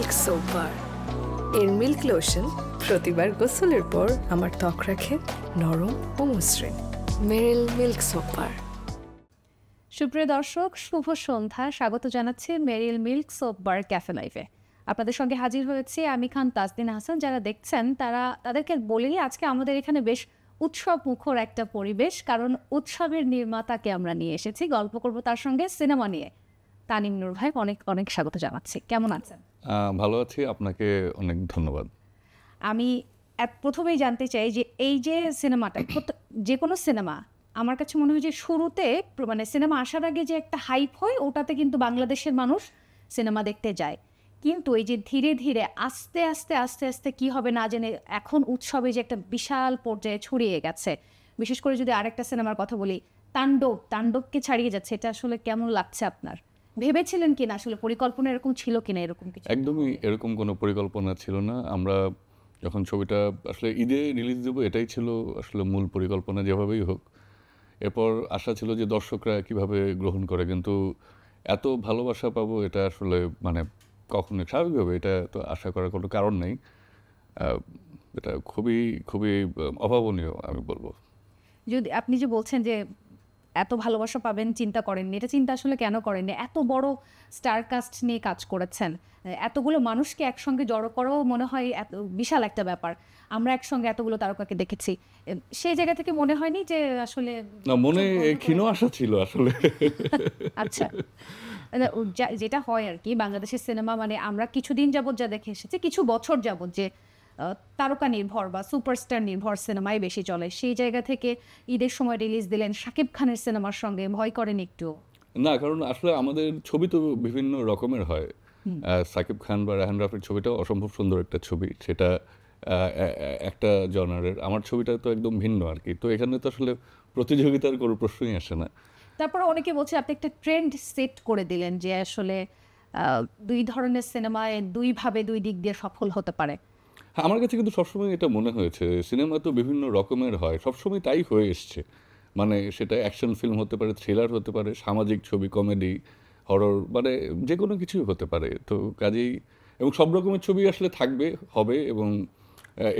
Milk soap বার। এর milk lotion প্রতিবার গোসলের পর আমার ত্বক রাখে নরম ও মসৃণ। মেরিল মিল্ক সোপ বার। সুপ্রিয় দর্শক, শুভ সন্ধ্যা। স্বাগত জানাচ্ছি মেরিল মিল্ক সোপ বার ক্যাফে লাইভে। আপনাদের সঙ্গে হাজির হয়েছি আমি খান তাসদিন হাসান। যারা দেখছেন তাদেরকে বলেই আজকে আমাদের এখানে বেশ উৎসব মুখর একটা পরিবেশ, কারণ উৎসবের নির্মাতাকে আমরা নিয়ে এসেছি। গল্প করব তার সঙ্গে সিনেমা নিয়ে। তানিম নূর ভাই, অনেক অনেক স্বাগত জানাচ্ছি। কেমন আছেন? ভালো আছি, আপনাকে অনেক ধন্যবাদ। আমি প্রথমেই জানতে চাই যে এই যে সিনেমাটা, যে কোনো সিনেমা আমার কাছে মনে হয় যে শুরুতে মানে সিনেমা আসার আগে যে একটা হাইপ হয়, ওটাতে কিন্তু বাংলাদেশের মানুষ সিনেমা দেখতে যায়। কিন্তু এই যে ধীরে ধীরে আস্তে আস্তে আস্তে আস্তে কি হবে না জেনে এখন উৎসবে যে একটা বিশাল পর্যায়ে ছড়িয়ে গেছে। বিশেষ করে যদি আরেকটা সিনেমার কথা বলি, তাণ্ডবকে ছাড়িয়ে যাচ্ছে। এটা আসলে কেমন লাগছে আপনার? ভেবেছিলেন কিনা, আসলে পরিকল্পনা এরকম ছিল কিনা? এরকম কিছু একদমই এরকম কোনো পরিকল্পনা ছিল না। আমরা যখন ছবিটা আসলে ঈদে রিলিজ দেবো, এটাই ছিল আসলে মূল পরিকল্পনা, যেভাবেই হোক। এরপর আশা ছিল যে দর্শকরা কিভাবে গ্রহণ করে, কিন্তু এত ভালোবাসা পাবো এটা আসলে মানে কখনোই স্বাভাবিকভাবে এটা তো আশা করার কোনো কারণ নেই। এটা খুবই খুবই অভাবনীয় আমি বলবো। যদি আপনি যে বলছেন যে এত ভালোবাসা পাবেন চিন্তা করেননি, এটা চিন্তা আসলে কেন করেননি? এত বড় স্টার কাস্ট নিয়ে কাজ করেছেন, এতগুলো মানুষকে একসঙ্গে জড়ো করাও মনে হয় এত বিশাল একটা ব্যাপার। আমরা একসঙ্গে এতগুলো তারকাকে দেখেছি, সেই জায়গা থেকে মনে হয়নি যে আসলে না, মনে ক্ষীণ আশা ছিল আসলে। আচ্ছা, যেটা হয় আর কি বাংলাদেশের সিনেমা, মানে আমরা কিছুদিন যাবত যা দেখে এসেছি, কিছু বছর যাবত যে তারকা নির্ভর বা সুপারস্টার নির্ভর সিনেমাই বেশি চলে, সেই জায়গা থেকে ঈদের সময় রিলিজ দিলেন শাকিব খানের সিনেমার সঙ্গে, ভয় করেন একটু? না, কারণ আসলে আমাদের ছবি তো বিভিন্ন রকমের হয়। সাকিব খান বা রায়হান রাফির ছবিটাও অসম্ভব সুন্দর একটা ছবি, সেটা একটা জনারের। আমার ছবিটা তো একদম ভিন্ন আর কি। তো এখানে তো আসলে প্রতিযোগিতার কোনো প্রশ্নই আসে না। তারপর অনেকে বলছে আপনি একটা ট্রেন্ড সেট করে দিলেন যে আসলে দুই ধরনের সিনেমায় দুইভাবে দুই দিক দিয়ে সফল হতে পারে। হ্যাঁ, আমার কাছে কিন্তু সবসময় এটা মনে হয়েছে, সিনেমা তো বিভিন্ন রকমের হয়, সবসময় তাই হয়ে এসছে। মানে সেটা অ্যাকশন ফিল্ম হতে পারে, থ্রিলার হতে পারে, সামাজিক ছবি, কমেডি, হরর, মানে যে কোনো কিছুই হতে পারে। তো কাজেই এবং সব রকমের ছবি আসলে থাকবে, হবে, এবং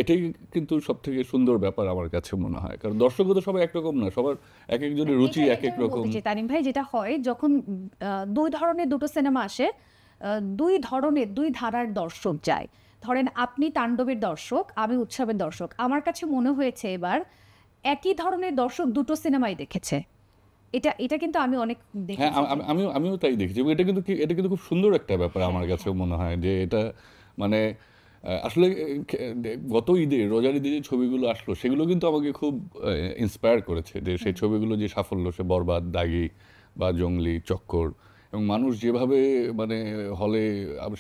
এটাই কিন্তু সব থেকে সুন্দর ব্যাপার আমার কাছে মনে হয়। কারণ দর্শকও তো সবাই একরকম না, সবার এক একজনের রুচি এক এক রকম। তানিম ভাই, যেটা হয় যখন দুই ধরনের দুটো সিনেমা আসে, দুই ধরনের দুই ধারার দর্শক যায়। ধরেন আপনি তাণ্ডবের দর্শক, আমি উৎসবের দর্শক। আমার কাছে মনে হয়েছে এবার একই ধরনের দর্শক দুটো সিনেমাই দেখেছে। এটা কিন্তু আমি অনেক দেখেছি। হ্যাঁ, আমিও তাই দেখেছি। এটা কিন্তু খুব সুন্দর একটা ব্যাপার আমার কাছে মনে হয়, যে এটা মানে আসলে গত ঈদে, রোজার ঈদে যে ছবিগুলো আসলো, সেগুলো কিন্তু আমাকে খুব ইন্সপায়ার করেছে। যে সেই ছবিগুলো যে সাফল্য, সে বরবাদ, দাগি বা জঙ্গলি, চক্কর, এবং মানুষ যেভাবে মানে হলে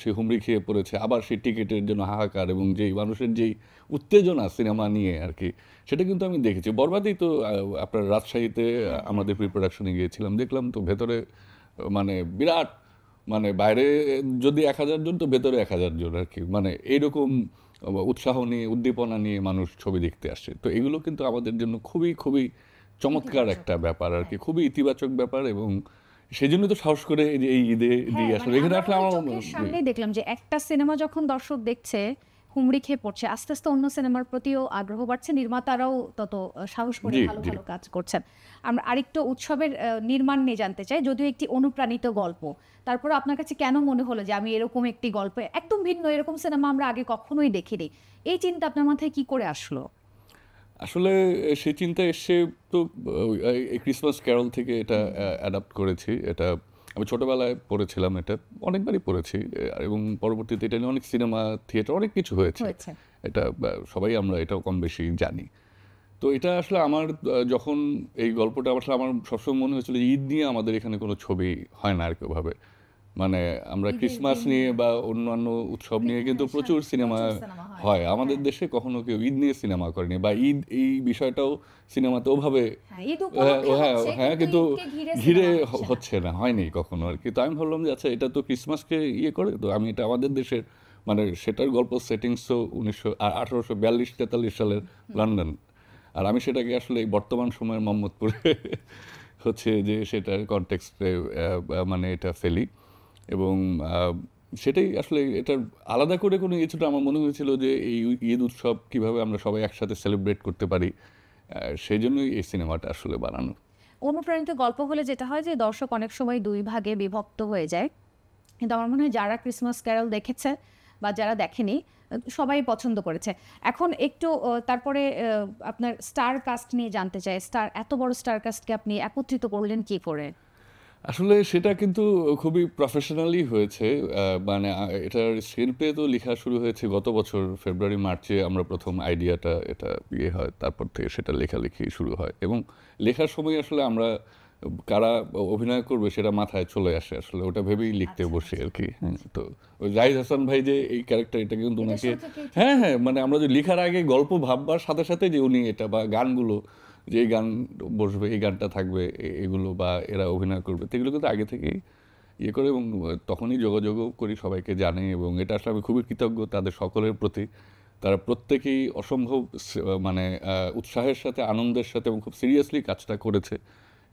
সে হুমড়ি খেয়ে পড়েছে, আবার সেই টিকিটের জন্য হাহাকার, এবং যেই মানুষের যেই উত্তেজনা সিনেমা নিয়ে আর কি, সেটা কিন্তু আমি দেখেছি। বরবাদেই তো আপনার রাজশাহীতে আমাদের প্রি প্রোডাকশনে গিয়েছিলাম, দেখলাম তো ভেতরে মানে বিরাট, মানে বাইরে যদি 1000 জন, তো ভেতরে 1000 জন আর কি। মানে এইরকম উৎসাহ নিয়ে, উদ্দীপনা নিয়ে মানুষ ছবি দেখতে আসে। তো এগুলো কিন্তু আমাদের জন্য খুবই খুবই চমৎকার একটা ব্যাপার আর কি, খুবই ইতিবাচক ব্যাপার। এবং সেই জন্য তো সাহস করে এই ঈদে দিয়ে আসলে এখানে আসলে আমার সামনেই দেখলাম যে একটা সিনেমা যখন দর্শক দেখছে, হুমড়ি খেয়ে পড়ছে, আস্তে আস্তে অন্য সিনেমার প্রতিও আগ্রহ বাড়ছে, নির্মাতারাও তত সাহস করে ভালো ভালো কাজ করছেন। আমরা আরেকটু উৎসবের নির্মাণ নিয়ে জানতে চাই, যদিও একটি অনুপ্রাণিত গল্প। তারপর আপনার কাছে কেন মনে হলো যে আমি এরকম একটি গল্প, একদম ভিন্ন, এরকম সিনেমা আমরা আগে কখনোই দেখিনি? এই চিন্তা আপনার মাথায় কি করে আসলো? আসলে সেই চিন্তা এসে তো এই ক্রিসমাস ক্যারল থেকে এটা অ্যাডাপ্ট করেছি। এটা আমি ছোটোবেলায় পড়েছিলাম, এটা অনেকবারই পড়েছি, এবং পরবর্তীতে এটা নিয়ে অনেক সিনেমা, থিয়েটার, অনেক কিছু হয়েছে। এটা সবাই আমরা এটাও কম বেশি জানি। তো এটা আসলে আমার যখন এই গল্পটা আসলে আমার সবসময় মনে হয়েছিল যে ঈদ নিয়ে আমাদের এখানে কোনো ছবি হয় না আর কি ওভাবে। মানে আমরা ক্রিসমাস নিয়ে বা অন্যান্য উৎসব নিয়ে কিন্তু প্রচুর সিনেমা হয়। আমাদের দেশে কখনো কেউ ঈদ নিয়ে সিনেমা করেনি, বা ঈদ এই বিষয়টাও সিনেমাতে ওভাবে হ্যাঁ কিন্তু ঘিরে হচ্ছে না, হয়নি কখনো আর কি। তো আমি ভাবলাম যে আচ্ছা, এটা তো ক্রিসমাসকে ইয়ে করে, তো আমি এটা আমাদের দেশের, মানে সেটার গল্প সেটিংস তো 1842-43 সালের লন্ডন, আর আমি সেটাকে আসলে এই বর্তমান সময়ের মোহাম্মদপুরে হচ্ছে যে সেটার কনটেক্সটে মানে এটা ফেলি। এবং সেটাই আসলে এটার আলাদা করে কোনো কিছুটা আমার মনে হয়েছিল যে এই ঈদ উৎসব কিভাবে আমরা সবাই একসাথে সেলিব্রেট করতে পারি, সেই জন্যই এই সিনেমাটা আসলে বানানো। অনুপ্রাণিত গল্প হলে যেটা হয় যে দর্শক অনেক সময় দুই ভাগে বিভক্ত হয়ে যায়, কিন্তু আমার মনে হয় যারা ক্রিসমাস ক্যারল দেখেছে বা যারা দেখেনি সবাই পছন্দ করেছে। এখন একটু তারপরে আপনার স্টার কাস্ট নিয়ে জানতে চাই। এত বড় স্টার কাস্টকে আপনি একত্রিত করলেন কি করে? আসলে সেটা কিন্তু খুবই প্রফেশনালি হয়েছে। মানে এটার স্ক্রিন প্লে তো লেখা শুরু হয়েছে গত বছর ফেব্রুয়ারি মার্চে আমরা প্রথম আইডিয়াটা এটা হয়, তারপর থেকে সেটা লেখালেখি শুরু হয় এবং লেখার সময় আসলে আমরা কারা অভিনয় করবে সেটা মাথায় চলে আসে, আসলে ওটা ভেবেই লিখতে বসি আর কি। হ্যাঁ, তো ওই জাহিদ হাসান ভাই যে এই ক্যারেক্টার, এটা কিন্তু ওনাকে হ্যাঁ হ্যাঁ মানে আমরা যে লেখার আগে গল্প ভাববার সাথে সাথে যে উনি এটা বা গানগুলো যে এই গান বসবে, এই গানটা থাকবে, এগুলো বা এরা অভিনয় করবে, এগুলো কিন্তু আগে থেকেই ইয়ে করে এবং তখনই যোগাযোগও করি, সবাইকে জানি এবং এটা আসলে আমি খুবই কৃতজ্ঞ তাদের সকলের প্রতি। তারা প্রত্যেকেই অসম্ভব মানে উৎসাহের সাথে, আনন্দের সাথে এবং খুব সিরিয়াসলি কাজটা করেছে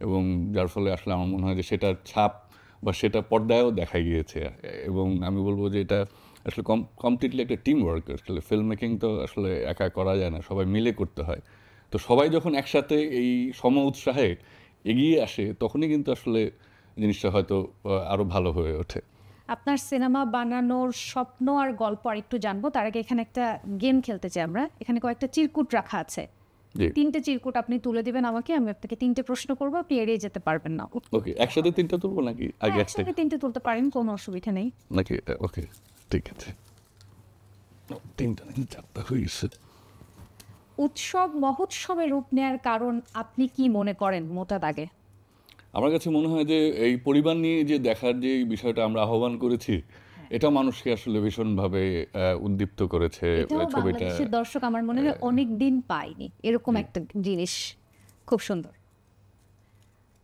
এবং যার ফলে আসলে আমার মনে হয় যে সেটার ছাপ বা সেটা পর্দায়ও দেখা গিয়েছে। এবং আমি বলবো যে এটা আসলে কমপ্লিটলি একটা টিম ওয়ার্ক। আসলে ফিল্ম মেকিং তো আসলে একা করা যায় না, সবাই মিলে করতে হয়। তো সবাই যখন একসাথে এই সম উৎসাহে এগিয়ে আসে তখনই কিন্তু আসলে জিনিসটা হয়তো আরও ভালো হয়ে ওঠে। আপনার সিনেমা বানানোর স্বপ্ন আর গল্প আর একটু জানবো, তার আগে এখানে একটা গেম খেলতে চাই আমরা। এখানে কয়েকটা চিরকুট রাখা আছে, 3টে চিরকুট আপনি তুলে দিবেন আমাকে, আমি আপনাকে 3টে প্রশ্ন করবো, আপনি এড়িয়ে যেতে পারবেন না। ওকে, একসাথে 3টা তুলবো নাকি আগে একটা? একসাথে 3টে তুলতে পারেন, কোনো অসুবিধা নেই নাকি এটা? ওকে ঠিক আছে, 3টা 4টা হয়ে গেছে। উৎসব মহোৎসবে রূপ নেয়ার কারণ আপনি কি মনে করেন মোটা দাগে? আমার কাছে মনে হয় যে এই পরিবার নিয়ে যে দেখার যে বিষয়টা আমরা আহ্বান করেছি, এটা মানুষকে আসলে ভীষণভাবে উদ্দীপ্ত করেছে। ছবিটা বাংলাদেশের দর্শক আমার মনে হয় অনেক দিন পায়নি এরকম একটা জিনিস, খুব সুন্দর।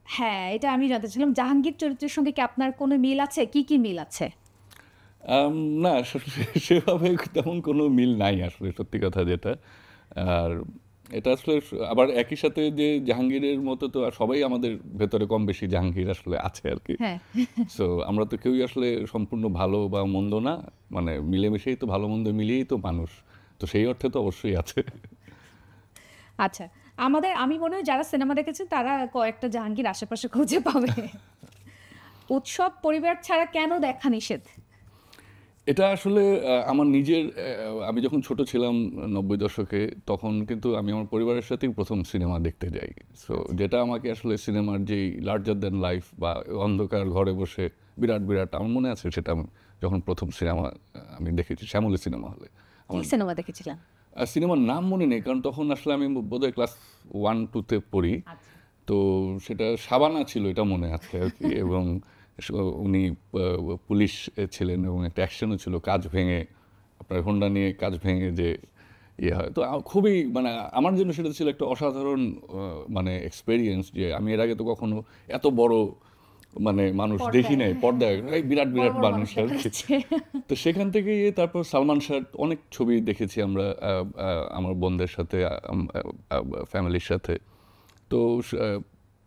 হ্যাঁ, এটা আমি জানতে চাইলাম, জাহাঙ্গীর চরিত্রের সঙ্গে কি আপনার কোনো মিল আছে? কি কি মিল আছে? না আসলে সেভাবে তেমন কোনো মিল নাই আসলে, সত্যি কথা যেটা। আর এটা আসলে আবার একই সাথে যে জাহাঙ্গীরের মতো তো সবাই আমাদের ভেতরে কম বেশি জাহাঙ্গীর আসলে আছে আর কি। হ্যাঁ, সো আমরা তো কেউই আসলে সম্পূর্ণ ভালো বা মন্দ না, মানে মিলেমিশেই তো ভালো মন্দ মিলিয়েই তো মানুষ, তো সেই অর্থে তো অবশ্যই আছে। আচ্ছা, আমি মনে হয় যারা সিনেমা দেখেছেন তারা কয়েকটা জাহাঙ্গীর আশেপাশে খুঁজে পাবে। উৎসব পরিবার ছাড়া কেন দেখা নিষেধ? এটা আসলে আমার নিজের, আমি যখন ছোট ছিলাম 90 দশকে, তখন কিন্তু আমি আমার পরিবারের সাথেই প্রথম সিনেমা দেখতে যাই। সো যেটা আমাকে আসলে সিনেমার যেই লার্জার দ্যান লাইফ বা অন্ধকার ঘরে বসে বিরাট বিরাট, আমার মনে আছে সেটা আমি যখন প্রথম সিনেমা আমি দেখেছি শ্যামলী সিনেমা হলে। কি সিনেমা দেখেছিলেন? সিনেমার নাম মনে নেই, কারণ তখন আসলে আমি বোধহয় ক্লাস 1-2-তে পড়ি। তো সেটা শাবানা ছিল, এটা মনে আছে আর কি। এবং উনি পুলিশ ছিলেন এবং একটা অ্যাকশনও ছিল, কাজ ভেঙে, আপনার হোন্ডা নিয়ে কাজ ভেঙে যে ইয়ে হয়। তো খুবই মানে আমার জন্য সেটা ছিল একটা অসাধারণ মানে এক্সপেরিয়েন্স, যে আমি এর আগে তো কখনো এত বড় মানে মানুষ দেখি নাই পর্দায়, বিরাট বিরাট মানুষ আর কি। তো সেখান থেকে তারপর সালমান শাহর অনেক ছবি দেখেছি আমরা আমার বোনদের সাথে, ফ্যামিলির সাথে। তো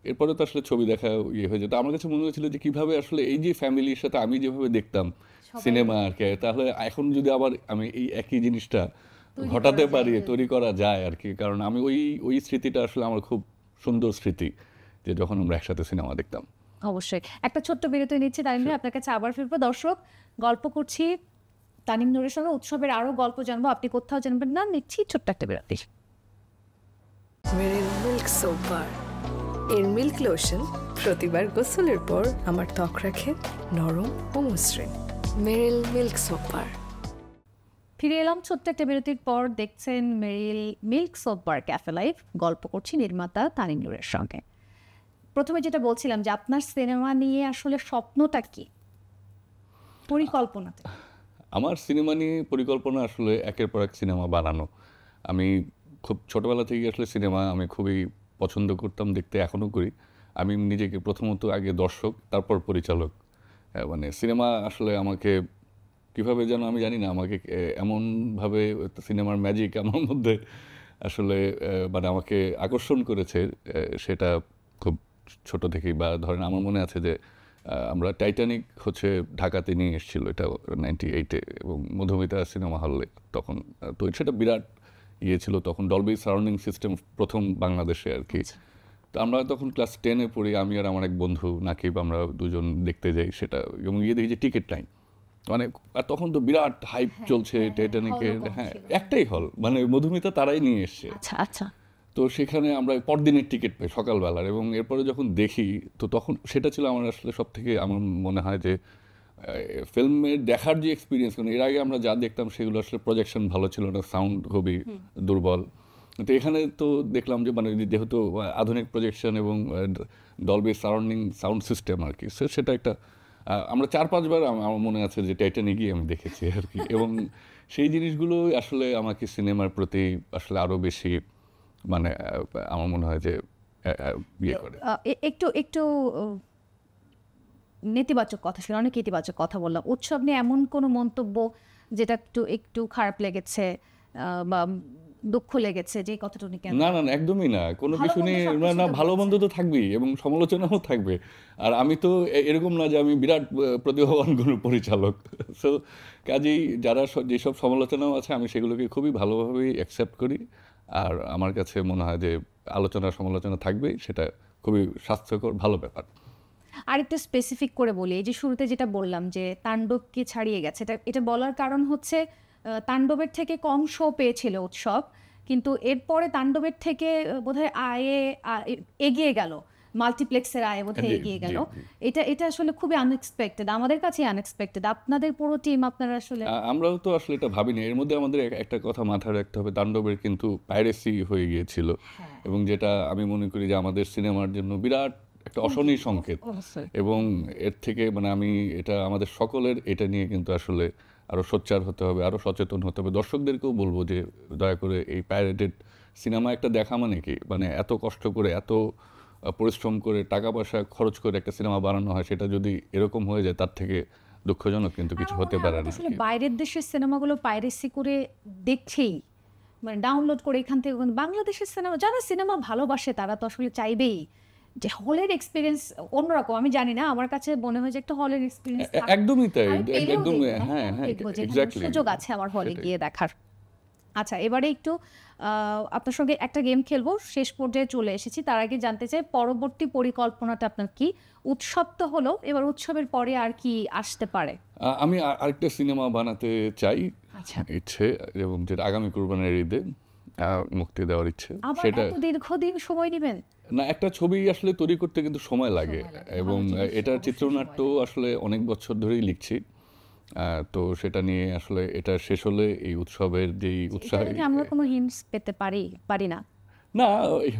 এরপরে তো আসলে ছবি দেখা ইয়ে হয়ে যেত। আমার কাছে মনে হয়েছিল যে কীভাবে আসলে এই যে ফ্যামিলির সাথে আমি যেভাবে দেখতাম সিনেমা আর কি, তাহলে এখন যদি আবার আমি এই একই জিনিসটা ঘটাতে পারি, তৈরি করা যায় আর কি। কারণ আমি ওই স্মৃতিটা আসলে আমার খুব সুন্দর স্মৃতি, যে যখন আমরা একসাথে সিনেমা দেখতাম। অবশ্যই। একটা ছোট্ট বিরতি নিচ্ছি তানিম ভাই, আপনার কাছে আবার ফিরবো। দর্শক, গল্প করছি তানিম নূরের সঙ্গে, উৎসবের আরও গল্প জানবো, আপনি কোথাও জানবেন না। নিচ্ছি ছোট্ট একটা বিরতি। মেরিল মিল্ক সোপ বার, এর মিল্ক লোশন প্রতিবার গোসলের পর আমার ত্বক রাখে নরম ও মসৃণ। Meril milk soap bar. ফিরে এলাম ছোট্ট একটা বিরতির পর। দেখছেন Meril milk soap bar cafe live. গল্প করছি নির্মাতা তানিম নূরের সঙ্গে। প্রথমে যেটা বলছিলাম যে আপনার সিনেমা নিয়ে আসলে স্বপ্নটা কি, পরিকল্পনাটা? আমার সিনেমা নিয়ে পরিকল্পনা আসলে একের পর এক সিনেমা বানানো। আমি খুব ছোটোবেলা থেকে আসলে সিনেমা আমি খুবই পছন্দ করতাম, দেখতে এখনও করি। আমি নিজেকে প্রথমত আগে দর্শক, তারপর পরিচালক। মানে সিনেমা আসলে আমাকে কীভাবে যেন আমি জানি না, আমাকে এমনভাবে সিনেমার ম্যাজিক আমার মধ্যে আসলে মানে আমাকে আকর্ষণ করেছে, সেটা খুব ছোট থেকেই। বা ধরেন আমার মনে আছে যে আমরা টাইটানিক হচ্ছে ঢাকাতে নিয়ে এসেছিল, এটা 98-এ, এবং মধুমিতা সিনেমা হলে তখন। তো সেটা বিরাট ইয়ে ছিল তখন, ডলবি সারাউন্ডিং সিস্টেম প্রথম বাংলাদেশে আর কি। তো আমরা তখন ক্লাস 10-এ পড়ি, আমি আর আমার এক বন্ধু নাকিব, আমরা দুজন দেখতে যাই সেটা, এবং গিয়ে দেখি যে টিকিট নাই, মানে আর তখন তো বিরাট হাইপ চলছে টাইটানিকের। হ্যাঁ, একটাই হল, মানে মধুমিতা তারাই নিয়ে এসছে। আচ্ছা আচ্ছা। তো সেখানে আমরা পরদিনের টিকিট পাই সকালবেলার, এবং এরপরে যখন দেখি তো তখন সেটা ছিল আমার আসলে সব থেকে আমার মনে হয় যে ফিল্মের দেখার যে এক্সপিরিয়েন্স, কারণ এর আগে আমরা যা দেখতাম সেগুলো আসলে প্রজেকশন ভালো ছিল না, সাউন্ড খুবই দুর্বল। তো এখানে তো দেখলাম যে মানে যেহেতু আধুনিক প্রজেকশন এবং ডলবি সারাউন্ডিং সাউন্ড সিস্টেম আর কি, সেটা একটা আমরা 4-5 বার আমার মনে আছে যে টাইটানিকই আমি দেখেছি আর কি। এবং সেই জিনিসগুলো আসলে আমাকে সিনেমার প্রতি আসলে আরও বেশি মানে আমার মনে হয় যে ইয়ে করে। একটু একটু নেতিবাচক কথা ছিল, অনেক ইতিবাচক কথা বললাম। উৎসব নিয়ে এমন কোনো মন্তব্য যেটা একটু একটু খারাপ লেগেছে বা দুঃখ লেগেছে, যে কথাটুকু কেন? না না না, একদমই না, কোনো কিছু নেই। না, ভালো মন্দ তো থাকবেই এবং সমালোচনাও থাকবে। আর আমি তো এরকম না যে আমি বিরাট প্রতিভাবান কোনো পরিচালক। সো কাজেই যারা যেসব সমালোচনাও আছে আমি সেগুলোকে খুবই ভালোভাবেই অ্যাকসেপ্ট করি। আর আমার কাছে মনে হয় যে আলোচনা সমালোচনা থাকবেই, সেটা খুবই স্বাস্থ্যকর ভালো ব্যাপার। আর একটু স্পেসিফিক করে বলি, এই যে শুরুতে যেটা বললাম যে তাণ্ডবকে ছাড়িয়ে গেছে, এটা বলার কারণ হচ্ছে তাণ্ডবের থেকে কম শো পেয়েছিল উৎসব, কিন্তু এরপরে তাণ্ডবের থেকে বোধহয় আয়ে এগিয়ে গেল, মাল্টিপ্লেক্সের আয়ে বোধহয় এগিয়ে গেল। এটা আসলে খুবই আনএক্সপেক্টেড, আমাদের কাছে আনএক্সপেক্টেড। আপনাদের পুরো টিম, আপনারা আসলে, আমরাও তো আসলে এটা ভাবিনি। এর মধ্যে আমাদের একটা কথা মাথায় রাখতে হবে, তাণ্ডবের কিন্তু পাইরেসি হয়ে গিয়েছিল, এবং যেটা আমি মনে করি যে আমাদের সিনেমার জন্য বিরাট একটা অশনি সংকেত। এবং এর থেকে মানে আমি এটা আমাদের সকলের এটা নিয়ে কিন্তু আসলে আরও সোচ্চার হতে হবে, আরও সচেতন হতে হবে। দর্শকদেরকেও বলবো যে দয়া করে এই পাইরেটেড সিনেমা একটা দেখা মানে কি, মানে এত কষ্ট করে এত পরিশ্রম করে টাকা পয়সা খরচ করে একটা সিনেমা বানানো হয়, সেটা যদি এরকম হয়ে যায় তার থেকে দুঃখজনক কিন্তু কিছু হতে পারে না। আসলে বাইরের দেশের সিনেমাগুলো পাইরেসি করে দেখছেই, মানে ডাউনলোড করে এখান থেকে। বাংলাদেশের সিনেমা, যারা সিনেমা ভালোবাসে তারা তো আসলে চাইবেই যে হলের এক্সপিরিয়েন্স অন্যরকম। আমি জানি না, আমার কাছে মনে হয় যে একটা হলের এক্সপিরিয়েন্স একদমই তাই, একদম। হ্যাঁ হ্যাঁ, এক্স্যাক্টলি, সুযোগ আছে আমার হলে গিয়ে দেখার। আচ্ছা, এবারে একটু আপনার সঙ্গে একটা গেম খেলবো, শেষ পর্যায়ে চলে এসেছি। তার আগে জানতে চাই পরবর্তী পরিকল্পনাটা আপনার কি? উৎসব তো হলো, এবার উৎসবের পরে আর কি আসতে পারে? আমি আরেকটা সিনেমা বানাতে চাই, ইচ্ছে, এবং যেটা আগামী কুরবানির ঈদে মুক্তি দেওয়ার ইচ্ছে। সেটা দীর্ঘদিন সময় নেবেন না, একটা ছবি আসলে তৈরি করতে কিন্তু সময় লাগে, এবং এটার চিত্রনাট্য আসলে অনেক বছর ধরেই লিখছি। তো সেটা নিয়ে আসলে এটা শেষ হলে এই উৎসবের যেই উৎসাহ, আমরা কোনো হিন্টস পেতে পারি না? না,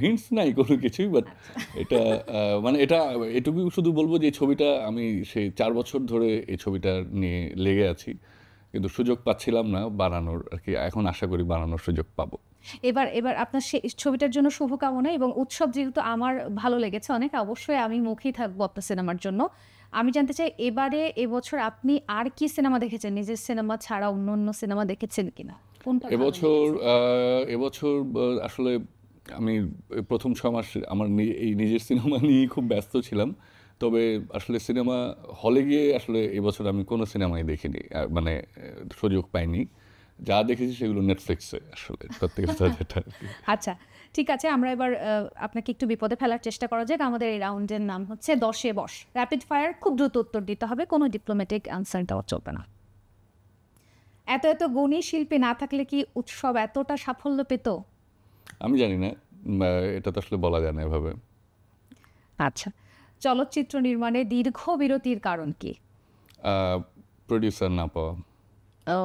হিন্টস নাই কোনো কিছুই, বাট এটা মানে এটা এটুকু শুধু বলবো যে এই ছবিটা আমি সেই 4 বছর ধরে এই ছবিটা নিয়ে লেগে আছি, কিন্তু সুযোগ পাচ্ছিলাম না বানানোর আর কি। এখন আশা করি বানানোর সুযোগ পাবো। এবার আপনার ছবিটার জন্য শুভকামনা। এবং উৎসব যেহেতু আমার ভালো লেগেছে অনেক, অবশ্যই আমি মুখেই থাকবো আপনার সিনেমার জন্য। আমি জানতে চাই এবছর আপনি আর কি সিনেমা দেখেছেন? নিজের সিনেমা ছাড়া অন্য অন্য সিনেমা দেখেছেন কিনা? কোনটা এবছর আসলে আমি প্রথম 6 মাস আমার এই নিজের সিনেমা নিয়ে খুব ব্যস্ত ছিলাম। তবে আসলে সিনেমা হলে গিয়ে আসলে এবছর আমি কোনো সিনেমাই দেখিনি, মানে সুযোগ পাইনি। যা দেখেছি সেগুলো নেটফ্লিক্সে, আসলে সত্যি কথা যেটা। আচ্ছা, ঠিক আছে, আমরা এবার আপনাকে একটু বিপদে ফেলার চেষ্টা করা যাক। আমাদের এই রাউন্ডের নাম হচ্ছে 10-এ বস। র্যাপিড ফায়ার, খুব দ্রুত উত্তর দিতে হবে, কোনো ডিপ্লোম্যাটিক আনসার দেওয়া চলবে না। এত গুণী শিল্পী না থাকলে কি উৎসব এতটা সাফল্য পেত? আমি জানি না, এটা তো আসলে বলা যায় না এভাবে। আচ্ছা, চলচ্চিত্র নির্মাণে দীর্ঘ বিরতির কারণ কি? প্রোডিউসার না পাওয়া। ও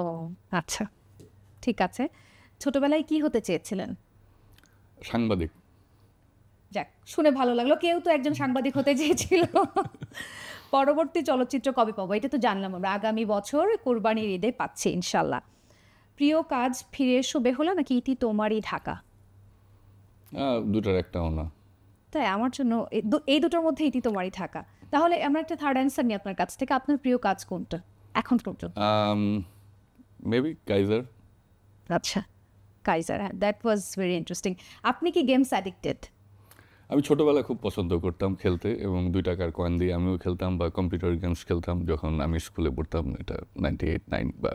আচ্ছা, ঠিক আছে। ছোটবেলায় কি হতে চেয়েছিলেন? সাংবাদিক। যাক, শুনে ভালো লাগলো, কেউ তো একজন সাংবাদিক হতে চেয়েছিল। পরবর্তী চলচ্চিত্র কবে পাবো? এটা তো জানলাম আমরা, আগামী বছর কোরবানির ঈদে পাচ্ছি ইনশাল্লাহ। প্রিয় কাজ ফিরে এসো বেহুলা নাকি ইতি তোমারই ঢাকা? দুটার একটাও না। তাই আমার জন্য এই দুটোর মধ্যে ইতি তোমারই ঢাকা। তাহলে আমরা একটা থার্ড অ্যান্সার নিই আপনার কাছ থেকে। আপনার প্রিয় কাজ কোনটা এখন পর্যন্ত? Maybe Kaiser. আচ্ছা, কাইজার, হ্যাঁ, দ্যাট ওয়াজ ভেরি ইন্টারেস্টিং। আপনি কি গেমস অ্যাডিক্টেড? আমি ছোটবেলায় খুব পছন্দ করতাম খেলতে, এবং 2 টাকার কয়েন দিয়ে আমিও খেলতাম বা কম্পিউটার গেমস খেলতাম যখন আমি স্কুলে পড়তাম। এটা 98-9 বা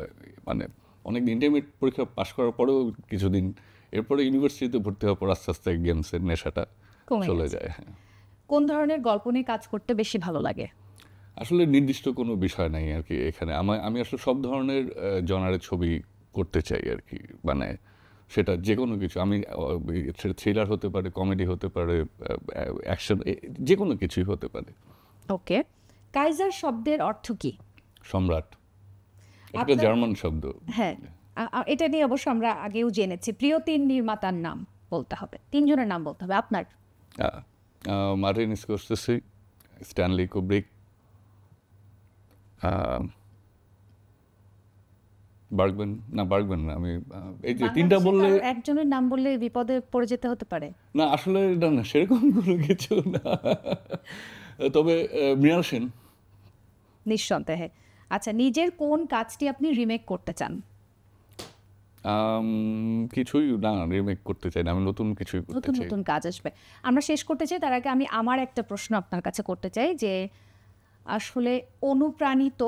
মানে অনেক ইন্টারমিডিয়েট পরীক্ষা পাশ করার পরেও কিছুদিন, এরপরে ইউনিভার্সিটিতে ভর্তি হওয়ার পর আস্তে আস্তে গেমসের নেশাটা কমে চলে গেছে। যায়। হ্যাঁ, কোন ধরনের গল্প নিয়ে কাজ করতে বেশি ভালো লাগে? আসলে নির্দিষ্ট কোনো বিষয় নাই আর কি এখানে। আমি আসলে সব ধরনের জনারের ছবি করতে চাই আর কি, মানে সেটা যে কোনো কিছু। আমি সেটা থ্রিলার হতে পারে, কমেডি হতে পারে, অ্যাকশন, যে কোনো কিছুই হতে পারে। ওকে, কাইজার শব্দের অর্থ কি? সম্রাট, একটা আপনার- জার্মান শব্দ। হ্যাঁ, এটা নিয়ে অবশ্য আমরা আগেও জেনেছি। প্রিয় 3 নির্মাতার নাম বলতে হবে, 3 জনের নাম বলতে হবে আপনার। মার্টিন স্কোরসেসি, স্ট্যানলি কুব্রিক, বার্গম্যান না, আমি এই যে 3টা বাংলাদেশে বললে, কারো একজনের নাম বললে বিপদে পড়ে যেতে হতে পারে। না আসলে না সেরকম কোনো কিছু না, তবে মৃণাল সেন। নিঃসন্দেহে। আচ্ছা, নিজের কোন কাজটি আপনি রিমেক করতে চান? কিছুই না, রিমেক করতে চাই না, আমি নতুন কিছুই করতে নতুন চাই। নতুন কাজ আসবে। আমরা শেষ করতে চাই, তার আগে আমি আমার একটা প্রশ্ন আপনার কাছে করতে চাই যে আসলে অনুপ্রাণিত।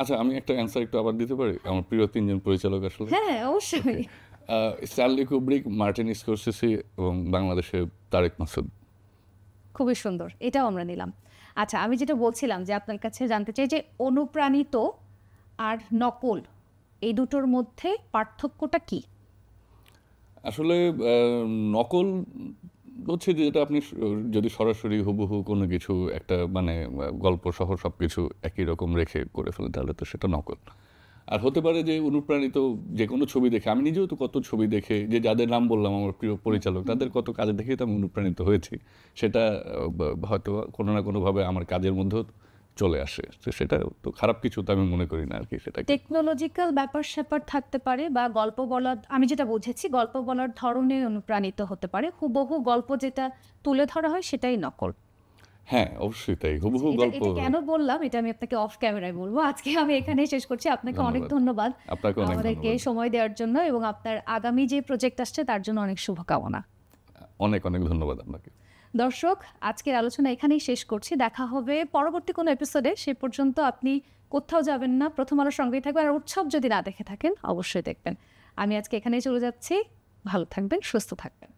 আচ্ছা, আমি একটা অ্যান্সার একটু আবার দিতে পারি? আমার প্রিয় 3 জন পরিচালক আসলে হ্যাঁ অবশ্যই। স্ট্যানলি কুব্রিক, মার্টিন স্কোরসেসি এবং বাংলাদেশে তারেক মাসুদ। খুবই সুন্দর, এটাও আমরা নিলাম। আচ্ছা, আমি যেটা বলছিলাম যে আপনার কাছে জানতে চাই যে অনুপ্রাণিত আর নকল এই দুটোর মধ্যে পার্থক্যটা কি? আসলে নকল হচ্ছে যে যেটা আপনি যদি সরাসরি হুবহু কোনো কিছু একটা মানে গল্প সহ সব কিছু একই রকম রেখে করে ফেলেন, তাহলে তো সেটা নকল। আর হতে পারে যে অনুপ্রাণিত যে কোনো ছবি দেখে, আমি নিজেও তো কত ছবি দেখে, যে যাদের নাম বললাম আমার প্রিয় পরিচালক, তাদের কত কাজ দেখেই তো আমি অনুপ্রাণিত হয়েছি। সেটা হয়তো কোনো না কোনোভাবে আমার কাজের মধ্যেও চলে আসে, তো সেটা তো খারাপ কিছু তো আমি মনে করি না আর কি। সেটা টেকনোলজিক্যাল ব্যাপার স্যাপার থাকতে পারে, বা গল্প বলার, আমি যেটা বুঝেছি গল্প বলার ধরনে অনুপ্রাণিত হতে পারে। হুবহু গল্প যেটা তুলে ধরা হয় সেটাই নকল। হ্যাঁ অবশ্যই তাই, হুবহু এটা গল্প। এটা কেন বললাম এটা আমি আপনাকে অফ ক্যামেরায় বলবো। আজকে আমি এখানেই শেষ করছি। আপনাকে অনেক ধন্যবাদ আপনাকে অনেক আমাদেরকে ধন্যবাদ। সময় দেওয়ার জন্য, এবং আপনার আগামী যে প্রজেক্ট আসছে তার জন্য অনেক শুভকামনা। অনেক অনেক ধন্যবাদ আপনাকে। দর্শক, আজকের আলোচনা এখানেই শেষ করছি। দেখা হবে পরবর্তী কোনো এপিসোডে। সে পর্যন্ত আপনি কোথাও যাবেন না, প্রথম আলোর সঙ্গেই থাকবেন। আর উৎসব যদি না দেখে থাকেন অবশ্যই দেখবেন। আমি আজকে এখানেই চলে যাচ্ছি। ভালো থাকবেন, সুস্থ থাকবেন।